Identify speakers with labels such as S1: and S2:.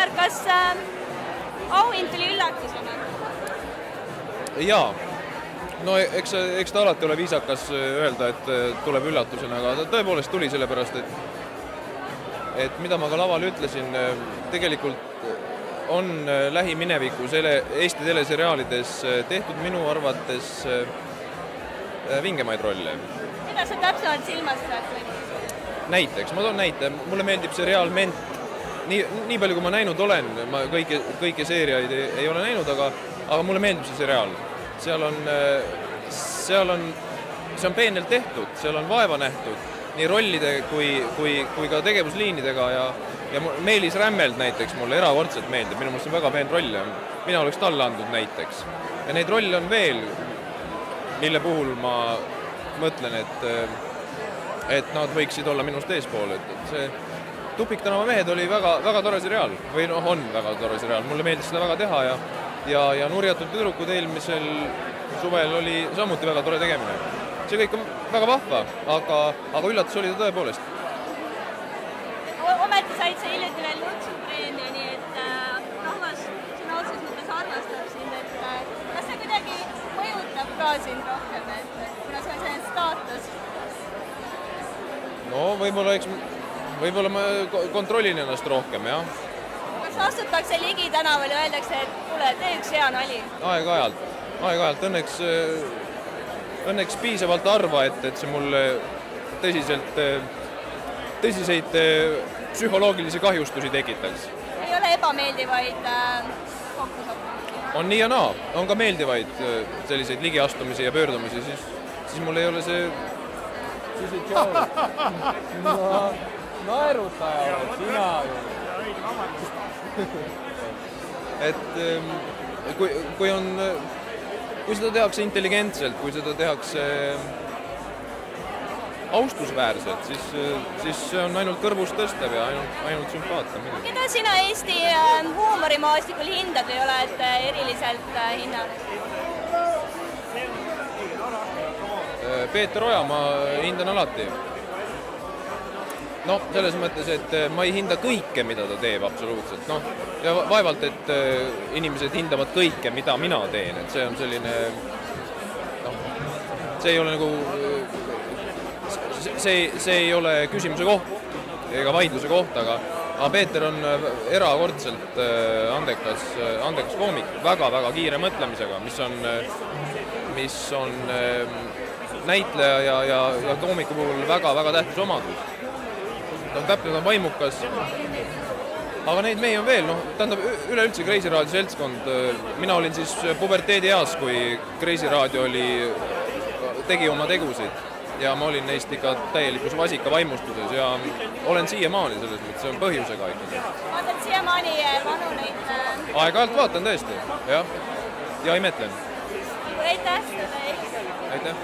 S1: Aivar, kas auhind tuli üllatusena?
S2: Jaa. No eks ta alati ole viisakas öelda, et tuleb üllatusena, aga ta tõepoolest tuli sellepärast, et mida ma ka laval ütlesin, tegelikult on lähiminevikus Eesti teleseriaalides tehtud minu arvates vingemaid rolle.
S1: Mida sa täpsemalt silmas saad?
S2: Näiteks, ma toon näite, mulle meeldib seriaal Ment. Nii palju, kui ma näinud olen, ma kõiki seeriaid ei ole näinud, aga mulle meeldib see seriaal. See on peenelt tehtud, seal on vaeva nähtud, nii rollide kui ka tegevusliinidega ja Meelis Rämmeld näiteks mulle erakordselt meeldib, minu meelest on väga peen roll ja mina oleks talle andnud näiteks. Ja neid rolle on veel, mille puhul ma mõtlen, et nad võiksid olla minust eespool. See Tupiktänava mehed oli väga tore seriaal, või on väga tore seriaal, mulle meeldis seda väga teha ja Nurjatud tüdrukud eelmisel suvel oli samuti väga tore tegemine. See kõik on väga vahva, aga üllatus oli ta tõepoolest.
S1: Ometi said sa hiljuti veel Lutsu-preemia, nii et rahvas sõna otses mõttes armastab sind, et kas see kuidagi mõjutab ka sind rohkem, kuna see on selline staatus?
S2: No võib-olla ma kontrollin ennast rohkem, jah.
S1: Kas astutakse Ligi tänaval ja öeldakse, et kuule, tee üks hea nali?
S2: Aeg-ajalt. Õnneks piisavalt arva, et see mulle tõsiseid psühholoogilisi kahjustusi tekitaks.
S1: Ei ole ebameeldivaid kokkusattumisi?
S2: On nii ja naa. On ka meeldivaid selliseid ligiastumisi ja pöördumisi, siis mul ei ole see... Naerutaja, sina ju. Et kui seda tehakse intelligentselt, kui seda tehakse austusväärselt, siis see on ainult kõrvust tõstev ja ainult sümpaatne.
S1: Keda sina Eesti huumorimaastikul hindad või oled eriliselt hinnanud?
S2: Peeter Oja ma hindan alati. No, selles mõttes, et ma ei hinda kõike, mida ta teeb absoluutselt. No, ja vaevalt, et inimesed hindavad kõike, mida mina teen. Et see on selline... see ei ole nagu... See ei ole küsimuse koht ega vaidluse koht, aga Peeter on erakordselt andekas koomik, väga kiire mõtlemisega, mis on näitleja ja koomiku puhul väga tähtis omadus. Ta on täpne, ta on vaimukas, aga neid mehi on veel, tähendab üleüldse Kreisi Raadio seltskond, mina olin siis puberteedi eas, kui Kreisi Raadio tegi oma tegusid ja ma olin neist ikka täielikus vasika vaimustuses ja olen siiamaani selles mõttes, see on põhjusega ikkagi.
S1: Vaatad siiamaani vanu neid?
S2: Aeg-ajalt vaatan tõesti, jah, ja imetlen.
S1: Aitäh!
S2: Aitäh!